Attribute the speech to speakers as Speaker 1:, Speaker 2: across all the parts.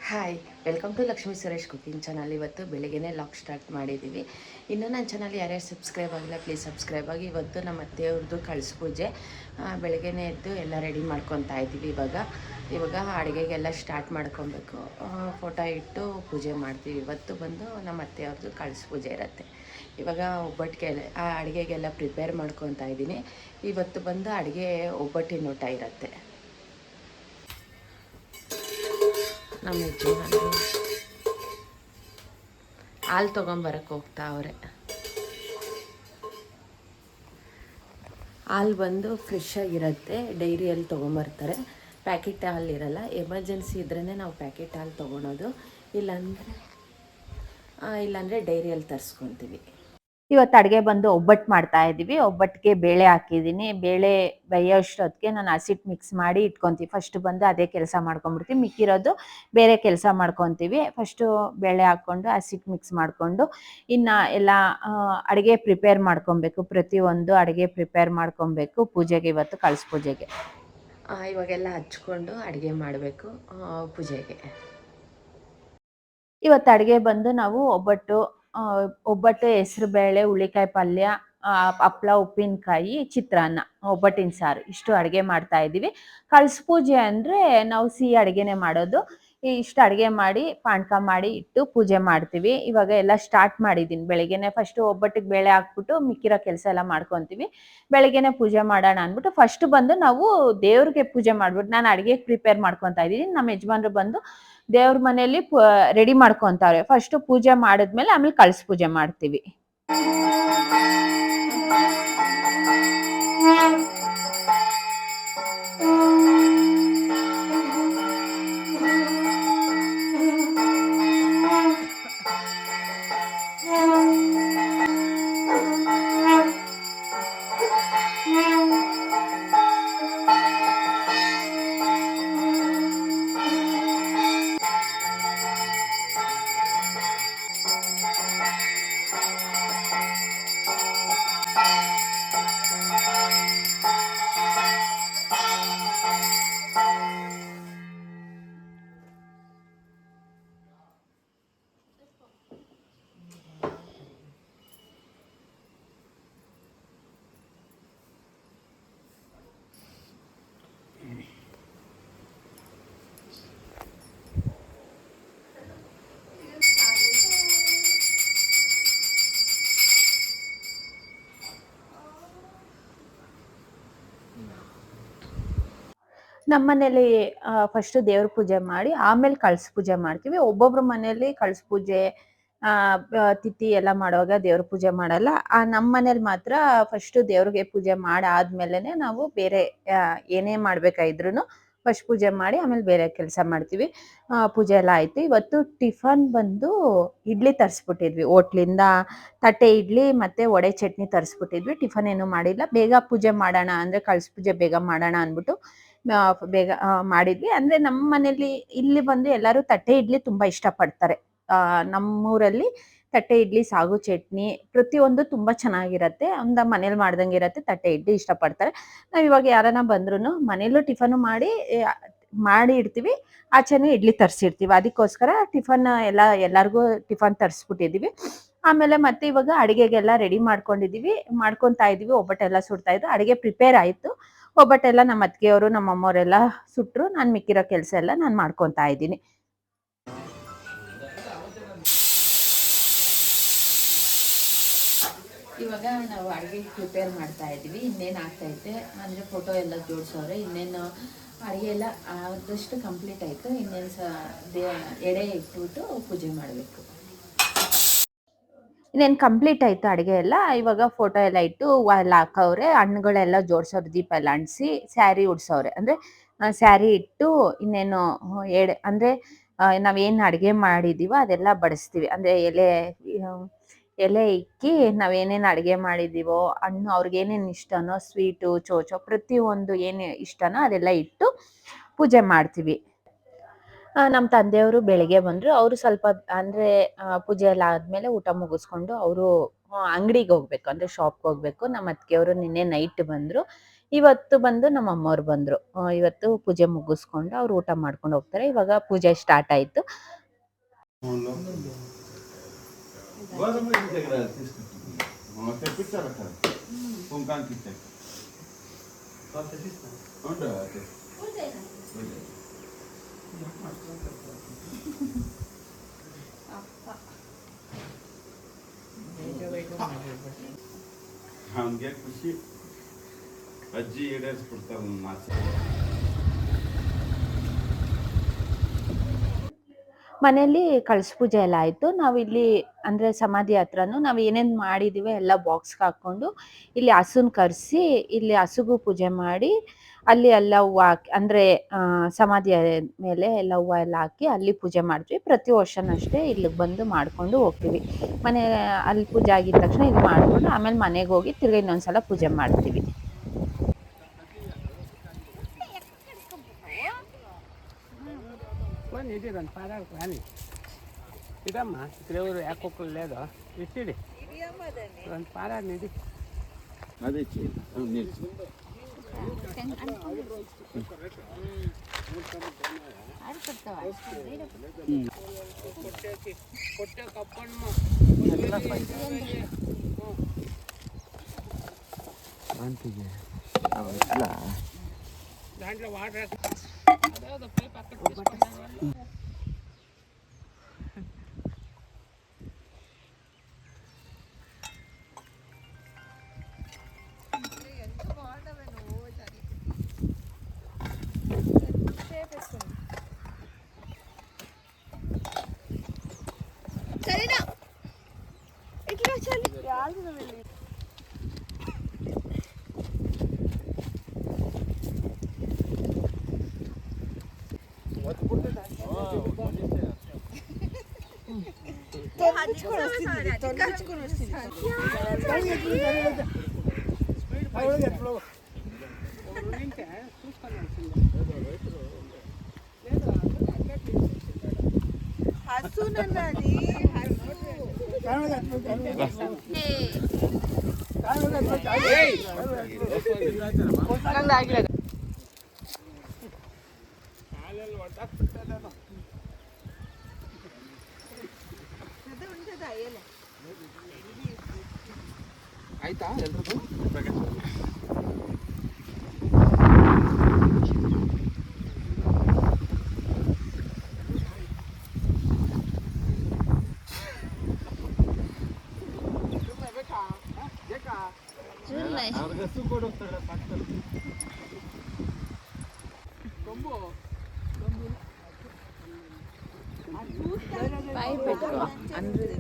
Speaker 1: Hi, welcome to Lakshmi Suresh cooking channel. ಇವತ್ತು ಬೆಳಿಗ್ಗೆನೇ log start ಮಾಡಿದ್ದೀವಿ. ಇನ್ನೂ ನನ್ನ ಚಾನಲ್ ಯಾರ್ಯಾರು ಸಬ್ಸ್ಕ್ರೈಬ್ ಆಗಿಲ್ಲ ಪ್ಲೀಸ್ ಸಬ್ಸ್ಕ್ರೈಬ್ ಆಗಿ. ಇವತ್ತು ನಮ್ಮ ಅತ್ತೆಯವ್ರದ್ದು ಕಳಸ ಪೂಜೆ. ಬೆಳಗ್ಗೆನೇ ಎದ್ದು ಎಲ್ಲ ರೆಡಿ ಮಾಡ್ಕೊತಾ ಇದ್ದೀವಿ. ಇವಾಗ ಅಡುಗೆಗೆಲ್ಲ ಸ್ಟಾರ್ಟ್ ಮಾಡ್ಕೊಬೇಕು. ಫೋಟೋ ಇಟ್ಟು ಪೂಜೆ ಮಾಡ್ತೀವಿ. ಇವತ್ತು ಬಂದು ನಮ್ಮ ಅತ್ತೆಯವ್ರದ್ದು ಕಳಸ ಪೂಜೆ ಇರುತ್ತೆ. ಇವಾಗ ಒಬ್ಬಟ್ಟಿಗೆ ಅಡುಗೆಗೆಲ್ಲ ಪ್ರಿಪೇರ್ ಮಾಡ್ಕೊತಾ ಇದ್ದೀನಿ. ಇವತ್ತು ಬಂದು ಅಡುಗೆ ಒಬ್ಬಟ್ಟಿನ ಊಟ ಇರುತ್ತೆ. ನಮ್ಮ ಯಜಮಾನರು ಹಾಲು ತೊಗೊಂಬರಕ್ಕೆ ಹೋಗ್ತಾ ಅವ್ರೆ. ಹಾಲು ಬಂದು ಫ್ರೆಶ್ ಆಗಿರುತ್ತೆ, ಡೈರಿಯಲ್ಲಿ ತೊಗೊಂಬರ್ತಾರೆ. ಪ್ಯಾಕೆಟ್ ಹಾಲು ಇರಲ್ಲ, ಎಮರ್ಜೆನ್ಸಿ ಇದ್ರೇ ನಾವು ಪ್ಯಾಕೆಟ್ ಹಾಲು ತೊಗೊಳೋದು. ಇಲ್ಲಾಂದರೆ ಡೈರಿಯಲ್ಲಿ ತರಿಸ್ಕೊತೀವಿ.
Speaker 2: ಇವತ್ತು ಅಡುಗೆ ಬಂದು ಒಬ್ಬಟ್ಟು ಮಾಡ್ತಾ ಇದ್ದೀವಿ. ಒಬ್ಬಟ್ಟಿಗೆ ಬೇಳೆ ಹಾಕಿದ್ದೀನಿ. ಬೇಳೆ ಬೇಯೋಷ್ಟೊತ್ತಿಗೆ ನಾನು ಹಸಿಟ್ಟು ಮಿಕ್ಸ್ ಮಾಡಿ ಇಟ್ಕೊತೀವಿ. ಫಸ್ಟ್ ಬಂದು ಅದೇ ಕೆಲಸ ಮಾಡ್ಕೊಂಡ್ಬಿಡ್ತೀವಿ, ಮಿಕ್ಕಿರೋದು ಬೇರೆ ಕೆಲಸ ಮಾಡ್ಕೊತೀವಿ. ಫಸ್ಟು ಬೇಳೆ ಹಾಕ್ಕೊಂಡು ಹಸಿಟ್ಟು ಮಿಕ್ಸ್ ಮಾಡಿಕೊಂಡು ಇನ್ನು ಎಲ್ಲ ಅಡುಗೆ ಪ್ರಿಪೇರ್ ಮಾಡ್ಕೊಬೇಕು. ಪ್ರತಿಯೊಂದು ಅಡುಗೆ ಪ್ರಿಪೇರ್ ಮಾಡ್ಕೊಬೇಕು ಪೂಜೆಗೆ, ಇವತ್ತು ಕಳಸ ಪೂಜೆಗೆ.
Speaker 1: ಇವಾಗೆಲ್ಲ ಹಚ್ಕೊಂಡು ಅಡುಗೆ ಮಾಡಬೇಕು ಪೂಜೆಗೆ.
Speaker 2: ಇವತ್ತು ಅಡುಗೆ ಬಂದು ನಾವು ಒಬ್ಬಟ್ಟು ಹೆಸರುಬೇಳೆ, ಹುಳಿಕಾಯಿ ಪಲ್ಯ, ಹಪ್ಪಳ, ಉಪ್ಪಿನಕಾಯಿ, ಚಿತ್ರಾನ್ನ, ಒಬ್ಬಟ್ಟಿನ ಸಾರು, ಇಷ್ಟು ಅಡುಗೆ ಮಾಡ್ತಾ ಇದ್ದೀವಿ. ಕಳಸ ಪೂಜೆ ಅಂದರೆ ನಾವು ಸಿಹಿ ಅಡುಗೆನೇ ಮಾಡೋದು. ಇಷ್ಟು ಅಡುಗೆ ಮಾಡಿ ಪಾನಕ ಮಾಡಿ ಇಟ್ಟು ಪೂಜೆ ಮಾಡ್ತೀವಿ. ಇವಾಗ ಎಲ್ಲ ಸ್ಟಾರ್ಟ್ ಮಾಡಿದ್ದೀನಿ. ಬೆಳಗ್ಗೆನೆ ಫಸ್ಟು ಒಬ್ಬಟ್ಟಿಗೆ ಬೇಳೆ ಹಾಕ್ಬಿಟ್ಟು ಮಿಕ್ಕಿರೋ ಕೆಲಸ ಎಲ್ಲ ಮಾಡ್ಕೊತೀವಿ. ಬೆಳಗ್ಗೆನೆ ಪೂಜೆ ಮಾಡೋಣ ಅಂದ್ಬಿಟ್ಟು ಫಸ್ಟ್ ಬಂದು ನಾವು ದೇವ್ರಿಗೆ ಪೂಜೆ ಮಾಡ್ಬಿಟ್ಟು ನಾನು ಅಡುಗೆಗೆ ಪ್ರಿಪೇರ್ ಮಾಡ್ಕೊತಾ ಇದ್ದೀನಿ. ನಮ್ಮ ಯಜಮಾನ್ರು ಬಂದು ದೇವ್ರ ಮನೆಯಲ್ಲಿ ರೆಡಿ ಮಾಡ್ಕೊತಾರೆ. ಫಸ್ಟ್ ಪೂಜೆ ಮಾಡಿದ್ಮೇಲೆ ಆಮೇಲೆ ಕಳಸ ಪೂಜೆ ಮಾಡ್ತೀವಿ. ನಮ್ಮ ಮನೇಲಿ ಫಸ್ಟ್ ದೇವ್ರ ಪೂಜೆ ಮಾಡಿ ಆಮೇಲೆ ಕಳಸ ಪೂಜೆ ಮಾಡ್ತೀವಿ. ಒಬ್ಬೊಬ್ರ ಮನೇಲಿ ಕಳಸ ಪೂಜೆ ತಿಥಿ ಎಲ್ಲ ಮಾಡುವಾಗ ದೇವ್ರ ಪೂಜೆ ಮಾಡಲ್ಲ. ನಮ್ಮ ಮನೇಲಿ ಮಾತ್ರ ಫಸ್ಟ್ ದೇವ್ರಿಗೆ ಪೂಜೆ ಮಾಡಾದ್ಮೇಲೆ ನಾವು ಬೇರೆ ಏನೇ ಮಾಡ್ಬೇಕಾದ್ರೂ ಫಸ್ಟ್ ಪೂಜೆ ಮಾಡಿ ಆಮೇಲೆ ಬೇರೆ ಕೆಲಸ ಮಾಡ್ತೀವಿ. ಪೂಜೆ ಎಲ್ಲ ಆಯ್ತು. ಇವತ್ತು ಟಿಫನ್ ಬಂದು ಇಡ್ಲಿ ತರಿಸ್ಬಿಟ್ಟಿದ್ವಿ ಹೋಟ್ಲಿಂದ. ತಟ್ಟೆ ಇಡ್ಲಿ ಮತ್ತೆ ವಡೆ ಚಟ್ನಿ ತರಿಸ್ಬಿಟ್ಟಿದ್ವಿ. ಟಿಫನ್ ಏನು ಮಾಡಿಲ್ಲ. ಬೇಗ ಪೂಜೆ ಮಾಡೋಣ ಅಂದರೆ ಕಳಸ ಪೂಜೆ ಬೇಗ ಮಾಡೋಣ ಅಂದ್ಬಿಟ್ಟು ಬೇಗ ಮಾಡಿದ್ವಿ. ಅಂದರೆ ನಮ್ಮ ಮನೇಲಿ ಇಲ್ಲಿ ಬಂದು ಎಲ್ಲರೂ ತಟ್ಟೆ ಇಡ್ಲಿ ತುಂಬ ಇಷ್ಟಪಡ್ತಾರೆ. ನಮ್ಮೂರಲ್ಲಿ ತಟ್ಟೆ ಇಡ್ಲಿ, ಸಾಗು ಚಟ್ನಿ ಪ್ರತಿಯೊಂದು ತುಂಬ ಚೆನ್ನಾಗಿರತ್ತೆ. ಒಂದು ಮನೇಲಿ ಮಾಡ್ದಂಗೆ ಇರತ್ತೆ. ತಟ್ಟೆ ಇಡ್ಲಿ ಇಷ್ಟಪಡ್ತಾರೆ. ನಾವು ಇವಾಗ ಯಾರನ್ನ ಬಂದ್ರೂ ಮನೇಲೂ ಟಿಫನು ಮಾಡಿ ಇಡ್ತೀವಿ, ಆಚೆನೂ ಇಡ್ಲಿ ತರಿಸಿರ್ತೀವಿ. ಅದಕ್ಕೋಸ್ಕರ ಟಿಫನ್ ಎಲ್ಲರಿಗೂ ಟಿಫನ್ ತರಿಸ್ಬಿಟ್ಟಿದ್ದೀವಿ. ಆಮೇಲೆ ಮತ್ತೆ ಇವಾಗ ಅಡುಗೆಗೆಲ್ಲ ರೆಡಿ ಮಾಡ್ಕೊತಾ ಇದ್ದೀವಿ. ಒಬ್ಬಟ್ಟೆಲ್ಲ ಸುಡ್ತಾ ಇದ್ದು ಅಡುಗೆ ಪ್ರಿಪೇರ್ ಆಯಿತು. ಒಬ್ಬಟ್ಟೆಲ್ಲ ನಮ್ಮ ಅತ್ತಿಗೆಯವರು ನಮ್ಮ ಅಮ್ಮವರೆಲ್ಲ ಸುಟ್ಟರು. ನಾನು ಮಿಕ್ಕಿರೋ ಕೆಲಸ ಎಲ್ಲ ನಾನು ಮಾಡ್ಕೊತಾ ಇದ್ದೀನಿ.
Speaker 1: ಇವಾಗ ನಾವು ಅಡುಗೆಗೆ ಪ್ರಿಪೇರ್ ಮಾಡ್ತಾ ಇದ್ದೀವಿ. ಇನ್ನೇನು ಆಗ್ತೈತೆ ಅಂದರೆ ಫೋಟೋ ಎಲ್ಲ ಜೋಡಿಸೋರೆ. ಇನ್ನೇನು ಅಡುಗೆ ಎಲ್ಲ ಆದಷ್ಟು ಕಂಪ್ಲೀಟ್ ಆಯಿತು. ಇನ್ನೇನು ಎಡೆ ಇಟ್ಬಿಟ್ಟು ಪೂಜೆ ಮಾಡಬೇಕು.
Speaker 2: ಇನ್ನೇನು ಕಂಪ್ಲೀಟ್ ಆಯಿತು ಅಡುಗೆ ಎಲ್ಲ. ಇವಾಗ ಫೋಟೋ ಎಲ್ಲ ಇಟ್ಟು ಹೂವು ಎಲ್ಲ ಹಾಕವ್ರೆ. ಹಣ್ಣುಗಳೆಲ್ಲ ಜೋಡಿಸೋರು, ದೀಪ ಎಲ್ಲ ಅಂಟಿಸಿ ಸ್ಯಾರಿ ಉಡ್ಸೋರೆ. ಅಂದರೆ ಸ್ಯಾರಿ ಇಟ್ಟು ಇನ್ನೇನು ಅಂದರೆ ನಾವೇನು ಅಡುಗೆ ಮಾಡಿದ್ದೀವೋ ಅದೆಲ್ಲ ಬಡಿಸ್ತೀವಿ. ಅಂದರೆ ಎಲೆ ಇಕ್ಕಿ ನಾವೇನೇನು ಅಡುಗೆ ಮಾಡಿದ್ದೀವೋ ಹಣ್ಣು ಅವ್ರಿಗೇನೇನು ಇಷ್ಟನೋ ಸ್ವೀಟು, ಚೋಚೋ ಪ್ರತಿಯೊಂದು ಏನು ಇಷ್ಟನೋ ಅದೆಲ್ಲ ಇಟ್ಟು ಪೂಜೆ ಮಾಡ್ತೀವಿ. ನಮ್ಮ ತಂದೆಯವರು ಬೆಳಿಗ್ಗೆ ಬಂದ್ರು. ಅವರು ಸ್ವಲ್ಪ ಅಂದ್ರೆ ಪೂಜೆ ಎಲ್ಲ ಆದ್ಮೇಲೆ ಊಟ ಮುಗಿಸ್ಕೊಂಡು ಅವರು ಅಂಗಡಿಗೆ ಹೋಗ್ಬೇಕು, ಅಂದ್ರೆ ಶಾಪ್ಗೆ ಹೋಗ್ಬೇಕು. ನಮ್ಮ ಅತ್ತಿಗೆಯವರು ನಿನ್ನೆ ನೈಟ್ ಬಂದ್ರು. ಇವತ್ತು ಬಂದು ನಮ್ಮ ಅಮ್ಮವ್ರು ಬಂದ್ರು. ಇವತ್ತು ಪೂಜೆ ಮುಗಿಸ್ಕೊಂಡು ಅವ್ರು ಊಟ ಮಾಡ್ಕೊಂಡು ಹೋಗ್ತಾರೆ. ಇವಾಗ ಪೂಜೆ ಸ್ಟಾರ್ಟ್ ಆಯ್ತು.
Speaker 3: ಅವನಿಗೆ ಖುಷಿ, ಅಜ್ಜಿ ಈಡೇರಿಸ್ಬಿಡ್ತಾರೆ ನನ್ನ ಆಸೆ.
Speaker 2: ಮನೆಯಲ್ಲಿ ಕಳಸ ಪೂಜೆ ಎಲ್ಲ ಆಯ್ತು. ನಾವಿಲ್ಲಿ ಅಂದ್ರೆ ಸಮಾಧಿ ಹತ್ರನು ನಾವು ಏನೇನ್ ಮಾಡಿದೀವಿ ಎಲ್ಲ ಬಾಕ್ಸ್ಗೆ ಹಾಕೊಂಡು ಇಲ್ಲಿ ಹಸುನ್ ಕರೆಸಿ ಇಲ್ಲಿ ಹಸುಗೂ ಪೂಜೆ ಮಾಡಿ ಅಲ್ಲಿ ಎಲ್ಲ ಹೂವು ಹಾಕಿ, ಅಂದ್ರೆ ಸಮಾಧಿಯ ಮೇಲೆ ಎಲ್ಲ ಹೂವು ಎಲ್ಲ ಹಾಕಿ ಅಲ್ಲಿ ಪೂಜೆ ಮಾಡ್ತೀವಿ. ಪ್ರತಿ ವರ್ಷನೂ ಅಷ್ಟೇ ಇಲ್ಲಿಗೆ ಬಂದು ಮಾಡ್ಕೊಂಡು ಹೋಗ್ತೀವಿ. ಮನೆ ಅಲ್ಲಿ ಪೂಜೆ ಆಗಿದ ತಕ್ಷಣ ಇಲ್ಲಿ ಮಾಡ್ಕೊಂಡು ಆಮೇಲೆ ಮನೆಗೆ ಹೋಗಿ ತಿರ್ಗಿ ಇನ್ನೊಂದ್ಸಲ ಪೂಜೆ ಮಾಡ್ತೀವಿ.
Speaker 4: ఇదిరండి పారాకు కానీ ఇదమ్మా ఇక్కడ ఎవరు ఏకొక్కరు లేదో ఇచ్చిడి రెండు పారాని ఇది
Speaker 3: అదే నిలిచి
Speaker 4: కొట్టే కప్పమ్మ దాంట్లో వాటర్
Speaker 5: సరేనా ఇట్లా చలి వెళ్ళి హసునన్నది
Speaker 4: ಆಯ್ತಾ ಎಲ್ರಿಗೂ
Speaker 1: పై పెట్టుకో అందరూ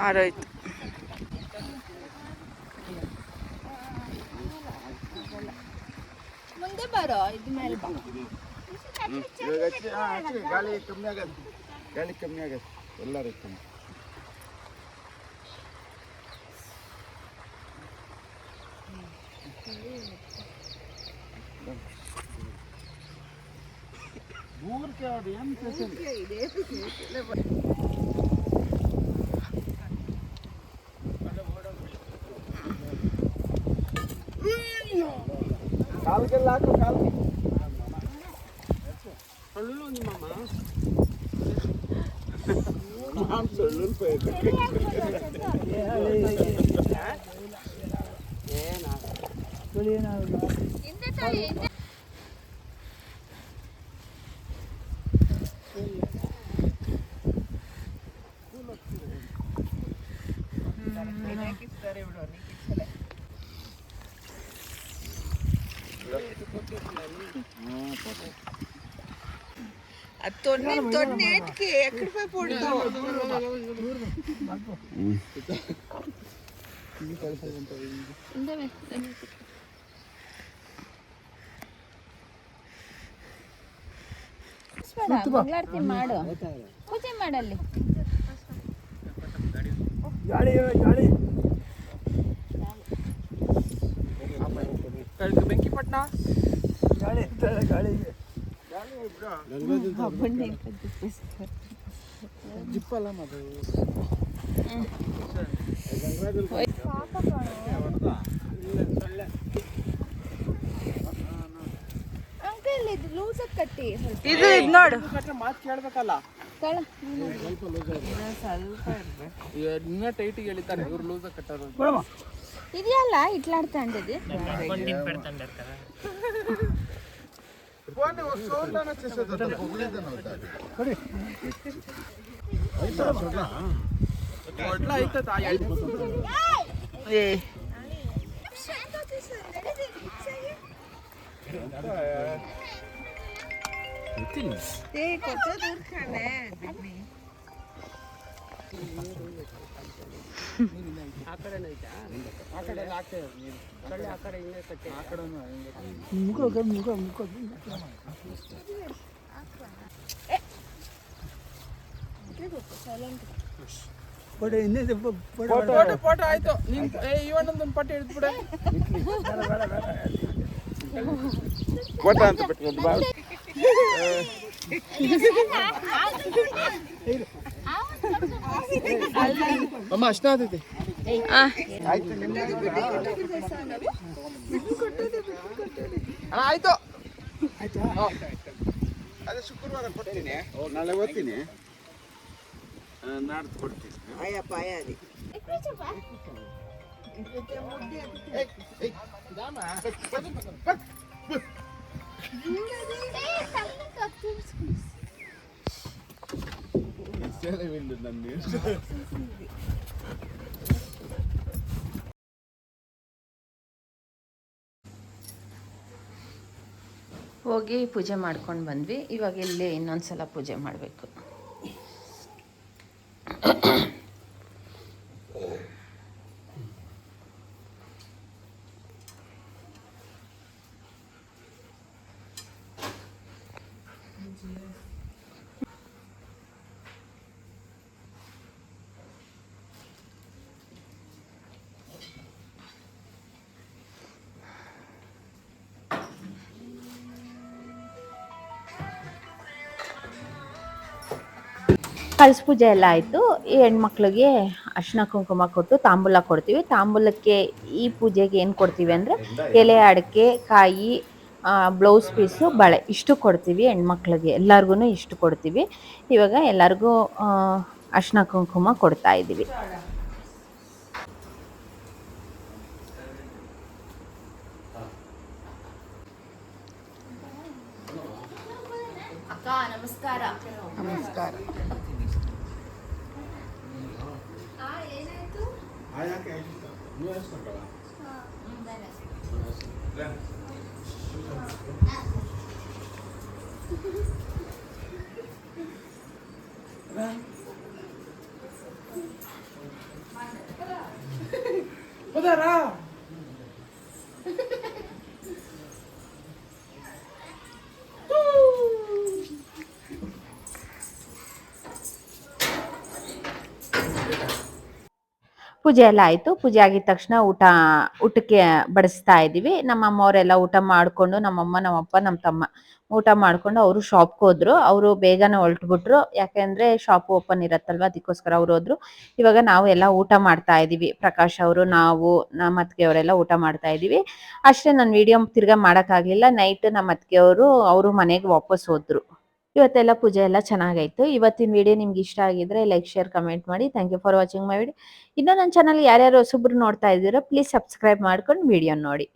Speaker 1: ಆರೋಯ್ತು.
Speaker 5: ಮುಂದೆ ಬರೋ ಇದು ಮೇಲೆ ಬಾ.
Speaker 3: ಗಾಳಿ ಕಮ್ಮಿ ಆಗತ್ತೆ, ಗಾಳಿ ಕಮ್ಮಿ ಆಗತ್ತೆ ಎಲ್ಲರೂ ಕಮ್ಮಿ. ಊರ್ಕೆ ಅವ್ರು ಏನು కాలుకెళ్ళి లాకు కాలుకి
Speaker 4: సొల్లు ఉంది మామ
Speaker 3: సొల్లు పోయింది
Speaker 5: తొన్నేటికి ఎక్కడి పోయి పడుతావు
Speaker 2: ಮಂಗಳಾರತಿ ಮಾಡು, ಪೂಜೆ ಮಾಡಲ್ಲಿ.
Speaker 4: ಗಾಳಿ ಗಾಳಿ
Speaker 3: ಬೆಂಕಿಪಟ್ಟಣ
Speaker 4: ಗಾಳಿ ಇರ್ತಾಳೆ ಗಾಳಿಗೆ
Speaker 3: ಜಿಪ್ಪಲ್ಲ ಮತ್ತೆ
Speaker 5: ಅಂಕಲ್ ಇದು ಲೂಸ್ ಕಟ್ಟಿ
Speaker 1: ಇದು ನೋಡು
Speaker 3: ಮಾತು ಕೇಳ್ಬೇಕಲ್ಲ
Speaker 5: ತಳ
Speaker 3: ಇನ್ನ ಟೈಟಿಗೆ ಎಳಿತಾರೆ ಇವ್ರು ಲೂಸ್ ಕಟ್ಟಾರ
Speaker 4: ಕೊಡಮ್ಮ
Speaker 5: ಇದೆಯಲ್ಲ ಇಟ್ಲಾಡ್ತಾ ಅಂದది
Speaker 4: ಕೊಡಿ
Speaker 5: ते ಕೊಟ್ಟು ದೂರ ಕಾಣೆ
Speaker 4: ಆ ಕಡೆನೂ ಐತಾ
Speaker 3: ಆ ಕಡೆ ಹಾಕ್ತೇವೆ
Speaker 4: ಕಳ್ಳಿ ಆ ಕಡೆ ಹಿಂಗೆ ಕಟ್ಟಿ
Speaker 3: ಆ ಕಡೆ
Speaker 4: ಮುಖ ಕೊಡಿ ಇನ್ನೇ
Speaker 3: ಫೋಟೋ ಆಯ್ತು ನೀನ್ ಇವಣ್ಣೊಂದೊಂದು ಪಟ್ಟಿ ಹಿಡಿದ್ಬಿಡ ಫೋಟೋ ಅಂತ ಬಿಟ್ಕೊಂಡು ಬಾ ಅಮ್ಮ ಅಷ್ಟ ಆತೈತಿ ಆಯ್ತು ಅಣ್ಣ ಆಯ್ತು ಅದೇ ಶುಕ್ರವಾರ ಕೊಡ್ತೀನಿ ನಾಳೆ ಓದ್ತೀನಿ ನಾಡ್ದು ಕೊಡ್ತೀನಿ
Speaker 1: ಹೋಗಿ ಪೂಜೆ ಮಾಡ್ಕೊಂಡು ಬಂದ್ವಿ. ಇವಾಗ ಇಲ್ಲಿ ಇನ್ನೊಂದ್ಸಲ ಪೂಜೆ ಮಾಡಬೇಕು.
Speaker 2: ಕಳಸ ಪೂಜೆ ಎಲ್ಲ ಆಯಿತು. ಈ ಹೆಣ್ಮಕ್ಳಿಗೆ ಅರ್ಶಿನ ಕುಂಕುಮ ಕೊಟ್ಟು ತಾಂಬೂಲ ಕೊಡ್ತೀವಿ. ತಾಂಬೂಲಕ್ಕೆ ಈ ಪೂಜೆಗೆ ಏನು ಕೊಡ್ತೀವಿ ಅಂದರೆ ಎಲೆ, ಅಡಿಕೆ, ಕಾಯಿ, ಬ್ಲೌಸ್ ಪೀಸು, ಬಳೆ ಇಷ್ಟು ಕೊಡ್ತೀವಿ ಹೆಣ್ಮಕ್ಳಿಗೆ. ಎಲ್ಲರಿಗೂ ಇಷ್ಟು ಕೊಡ್ತೀವಿ. ಇವಾಗ ಎಲ್ಲರಿಗೂ ಅರ್ಶಿನ ಕುಂಕುಮ ಕೊಡ್ತಾ ಇದ್ದೀವಿ.
Speaker 1: ಅಕ್ಕ ನಮಸ್ಕಾರ. ನಮಸ್ಕಾರ.
Speaker 2: ಪೂಜೆ ಎಲ್ಲ ಆಯಿತು. ಪೂಜೆ ಆಗಿದ ತಕ್ಷಣ ಊಟಕ್ಕೆ ಬಡಿಸ್ತಾ ಇದ್ದೀವಿ. ನಮ್ಮ ಅಮ್ಮವರೆಲ್ಲ ಊಟ ಮಾಡಿಕೊಂಡು, ನಮ್ಮಮ್ಮ, ನಮ್ಮಪ್ಪ, ನಮ್ಮ ತಮ್ಮ ಊಟ ಮಾಡಿಕೊಂಡು ಅವರು ಶಾಪ್ಗೆ ಹೋದ್ರು. ಅವರು ಬೇಗನೆ ಹೊರಟ್ಬಿಟ್ರು. ಯಾಕೆಂದರೆ ಶಾಪ್ ಓಪನ್ ಇರತ್ತಲ್ವ, ಅದಕ್ಕೋಸ್ಕರ ಅವ್ರು ಹೋದ್ರು. ಇವಾಗ ನಾವು ಎಲ್ಲ ಊಟ ಮಾಡ್ತಾ ಇದ್ದೀವಿ. ಪ್ರಕಾಶ್ ಅವರು, ನಾವು, ನಮ್ಮ ಅತ್ತಿಗೆಯವರೆಲ್ಲ ಊಟ ಮಾಡ್ತಾ ಇದ್ದೀವಿ. ಅಷ್ಟೇ, ನಾನು ವಿಡಿಯೋ ತಿರ್ಗಾ ಮಾಡೋಕ್ಕಾಗಲಿಲ್ಲ. ನೈಟ್ ನಮ್ಮ ಅತ್ತಿಗೆಯವರು ಅವರು ಮನೆಗೆ ವಾಪಸ್ ಹೋದ್ರು. ಇವತ್ತೆಲ್ಲ ಪೂಜೆ ಎಲ್ಲ ಚೆನ್ನಾಗಾಯ್ತು. ಇವತ್ತಿನ ವಿಡಿಯೋ ನಿಮ್ಗೆ ಇಷ್ಟ ಆಗಿದ್ರೆ ಲೈಕ್, ಶೇರ್, ಕಮೆಂಟ್ ಮಾಡಿ. Thank you for watching my video. ಇನ್ನೂ ನನ್ನ ಚಾನಲ್ ಯಾರ್ಯಾರು ಹೊಸಬ್ರು ನೋಡ್ತಾ ಇದ್ದೀರೋ ಪ್ಲೀಸ್ ಸಬ್ಸ್ಕ್ರೈಬ್ ಮಾಡ್ಕೊಂಡು ವಿಡಿಯೋ ನೋಡಿ.